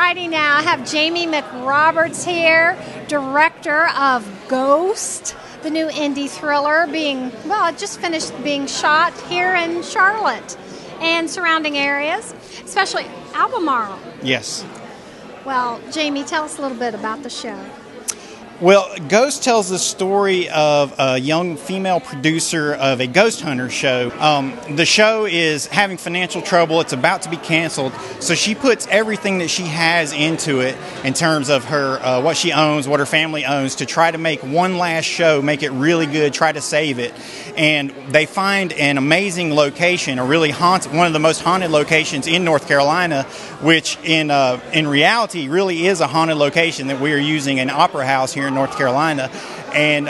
righty, now I have Jamie McRoberts here, director of Ghost, the new indie thriller it just finished being shot here in Charlotte and surrounding areas, especially Albemarle. Yes. Well, Jamie, tell us a little bit about the show. Well, Ghost tells the story of a young female producer of a ghost hunter show. The show is having financial trouble. It's about to be canceled. So she puts everything that she has into it in terms of her what she owns, what her family owns, to try to make one last show, make it really good, try to save it. And they find an amazing location, one of the most haunted locations in North Carolina, which in reality really is a haunted location that we are using an opera house here in North Carolina. And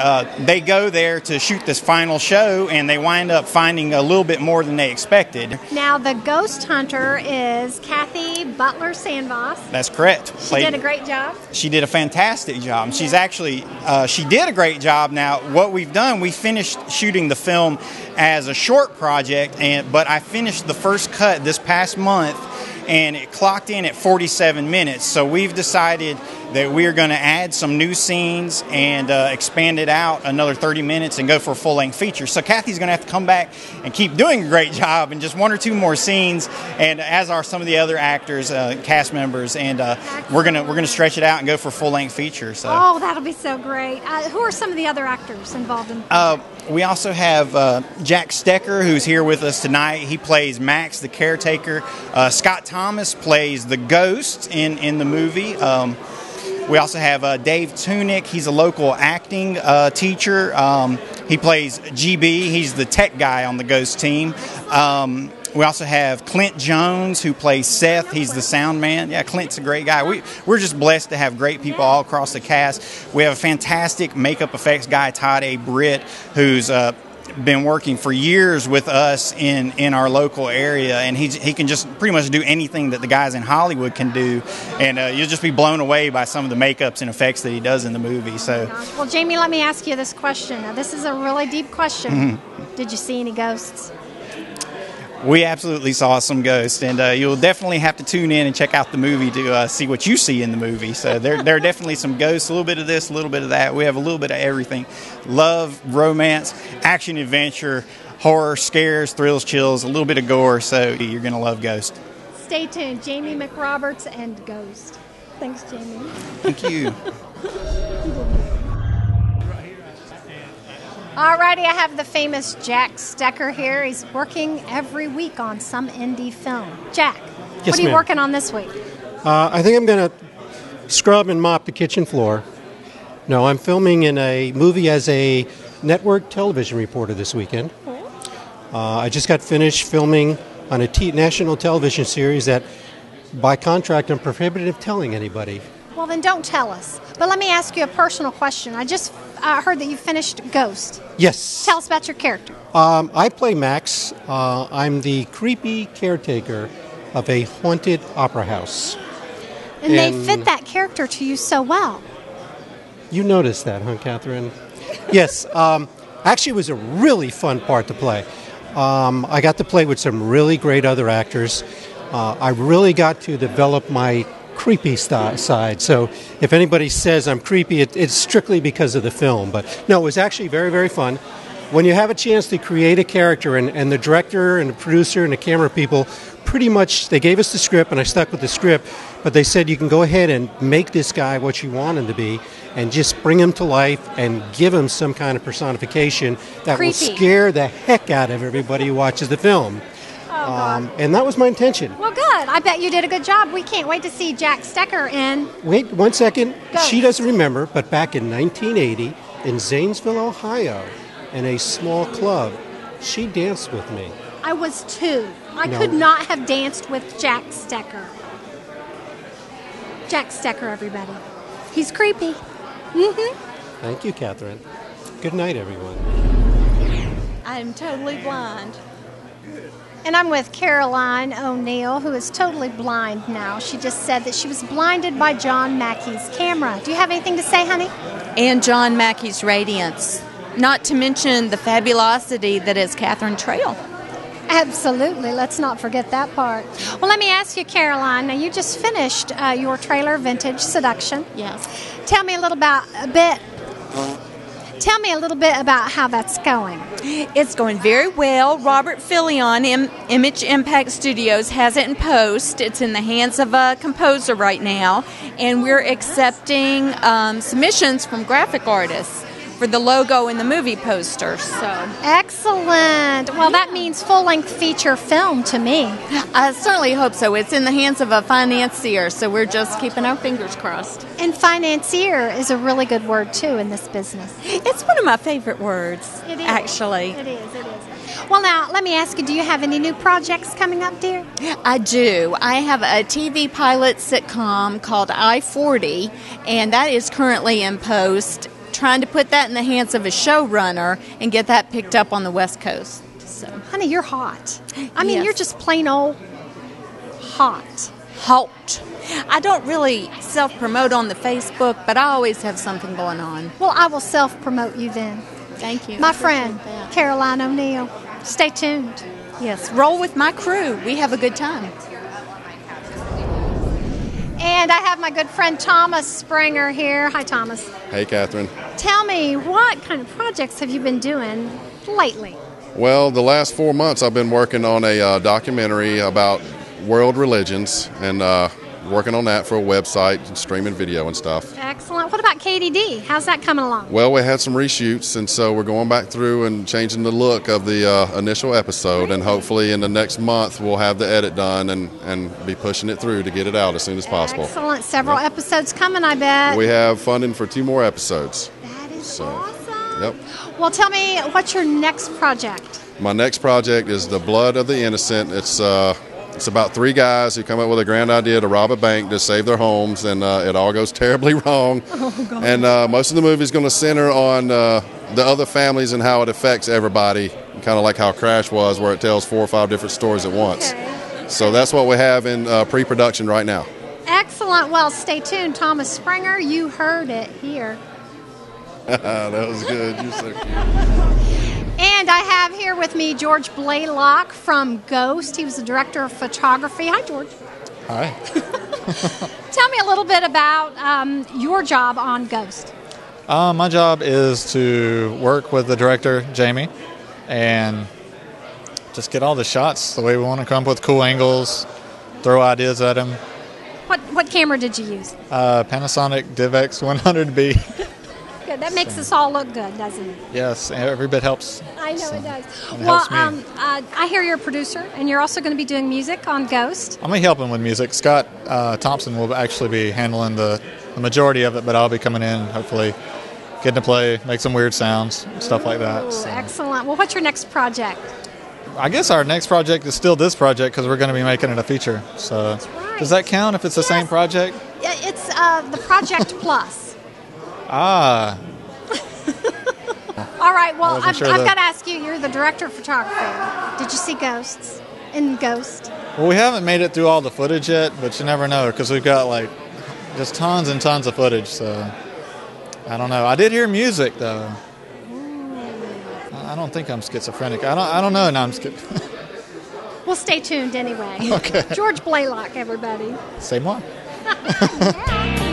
they go there to shoot this final show, and they wind up finding a little bit more than they expected. Now, the ghost hunter is Kathy Butler Sandvoss. That's correct. She did a great job. She did a fantastic job. She's actually, she did a great job. Now, what we've done, we finished shooting the film as a short project, but I finished the first cut this past month, and it clocked in at 47 minutes. So we've decided that we are going to add some new scenes and expand it out another 30 minutes and go for a full-length feature. So Kathy's going to have to come back and keep doing a great job and just one or two more scenes, and as are some of the other actors, cast members, and we're gonna stretch it out and go for a full-length feature. So. Oh, that'll be so great. Who are some of the other actors involved in? We also have Jack Stecker, who's here with us tonight. He plays Max, the caretaker. Scott Thomas plays the ghost in the movie. We also have Dave Tunick. He's a local acting teacher. He plays GB. He's the tech guy on the ghost team. We also have Clint Jones, who plays Seth. He's the sound man. Yeah, Clint's a great guy. We're just blessed to have great people all across the cast. We have a fantastic makeup effects guy, Todd A. Britt, who's been working for years with us in our local area, and he can just pretty much do anything that the guys in Hollywood can do, and you'll just be blown away by some of the makeups and effects that he does in the movie. So, well, Jamie, let me ask you this question. Now, this is a really deep question. Mm-hmm. Did you see any ghosts? We absolutely saw some ghosts, and you'll definitely have to tune in and check out the movie to see what you see in the movie. So there are definitely some ghosts, a little bit of this, a little bit of that. We have a little bit of everything. Love, romance, action, adventure, horror, scares, thrills, chills, a little bit of gore. So you're going to love Ghost. Stay tuned. Jamie McRoberts and Ghost. Thanks, Jamie. Thank you. Alrighty, I have the famous Jack Stecker here. He's working every week on some indie film. Jack, what are you working on this week? I think I'm going to scrub and mop the kitchen floor. No, I'm filming in a movie as a network television reporter this weekend. I just got finished filming on a national television series that, by contract, I'm prohibited of telling anybody. Well, then don't tell us. But let me ask you a personal question. I just heard that you finished Ghost. Yes. Tell us about your character. I play Max. I'm the creepy caretaker of a haunted opera house. And they fit that character to you so well. You noticed that, huh, Catherine? Yes. Actually, it was a really fun part to play. I got to play with some really great other actors. I really got to develop my creepy side. So if anybody says I'm creepy, it's strictly because of the film. But no, it was actually very, very fun. When you have a chance to create a character, and the director and the producer and the camera people, pretty much, they gave us the script, and I stuck with the script, but they said you can go ahead and make this guy what you want him to be, and just bring him to life and give him some kind of personification that will scare the heck out of everybody who watches the film. And that was my intention. Well, good. I bet you did a good job. We can't wait to see Jack Stecker in... Wait 1 second. Ghost. She doesn't remember, but back in 1980, in Zanesville, Ohio, in a small club, she danced with me. I was 2. I could not have danced with Jack Stecker. Jack Stecker, everybody. He's creepy. Mm-hmm. Thank you, Catherine. Good night, everyone. I'm totally blind. And I'm with Caroline O'Neill, who is totally blind now. She just said that she was blinded by John Mackey's camera. Do you have anything to say, honey? And John Mackey's radiance. Not to mention the fabulosity that is Catherine Trail. Absolutely. Let's not forget that part. Well, let me ask you, Caroline. Now, you just finished your trailer, Vintage Seduction. Yes. Tell me a little bit about how that's going. It's going very well. Robert Fillion, Image Impact Studios, has it in post. It's in the hands of a composer right now, and we're accepting submissions from graphic artists for the logo and the movie poster. So Excellent. Well, that means full-length feature film to me. I certainly hope so. It's in the hands of a financier, so we're just keeping our fingers crossed. And financier is a really good word, too, in this business. It's one of my favorite words, It is. actually. It is. Well, now, let me ask you, do you have any new projects coming up, dear? I do. I have a TV pilot sitcom called I-40, and that is currently in post. Trying to put that in the hands of a showrunner and get that picked up on the West Coast. So, Honey, you're hot. I mean, Yes. you're just plain old hot. hot. I don't really self-promote on the Facebook, but I always have something going on. Well, I will self-promote you then. Thank you. My I appreciate friend, that. Caroline O'Neill. Stay tuned. Yes, roll with my crew. We have a good time. And I have my good friend Thomas Springer here. Hi, Thomas. Hey, Catherine. Tell me, what kind of projects have you been doing lately? Well, the last 4 months I've been working on a documentary about world religions and working on that for a website and streaming video and stuff. Excellent. What about KDD? How's that coming along? Well, we had some reshoots, and so we're going back through and changing the look of the initial episode, and hopefully in the next month we'll have the edit done and be pushing it through to get it out as soon as possible. Excellent. Several episodes coming, I bet. We have funding for 2 more episodes. That is So, awesome. yep. Well, tell me, what's your next project? My next project is The Blood of the Innocent. It's about 3 guys who come up with a grand idea to rob a bank to save their homes, and it all goes terribly wrong. And most of the movie is going to center on the other families and how it affects everybody, kind of like how Crash was, where it tells 4 or 5 different stories at once. Okay. So that's what we have in pre-production right now. Excellent. Well, stay tuned. Thomas Springer, you heard it here. That was good. You're so cute. And I have here with me George Blaylock from Ghost. He was the director of photography. Hi, George. Hi. Tell me a little bit about your job on Ghost. My job is to work with the director, Jamie, and just get all the shots the way we want to, come up with cool angles, throw ideas at him. What camera did you use? Panasonic DivX 100B. Good. That makes us all look good, doesn't it? Yes, every bit helps. I know it does. it Well, helps me. I hear you're a producer, and you're also going to be doing music on Ghost. I'm going to help him with music. Scott Thompson will actually be handling the majority of it, but I'll be coming in, hopefully getting to play, make some weird sounds, stuff like that. Ooh, So. excellent. Well, what's your next project? I guess our next project is still this project because we're going to be making it a feature. So right. does that count if it's the same project? Yeah, it's the Project Plus. Ah, All right. Well, wasn't I've sure got that- to ask you. You're the director of photography. Did you see Ghosts in Ghost? well, we haven't made it through all the footage yet, but you never know because we've got like just tons and tons of footage. So I don't know. I did hear music though. I don't think I'm schizophrenic. I don't know. No, I'm Well, stay tuned anyway. Okay. George Blaylock, everybody. Same one. Yeah.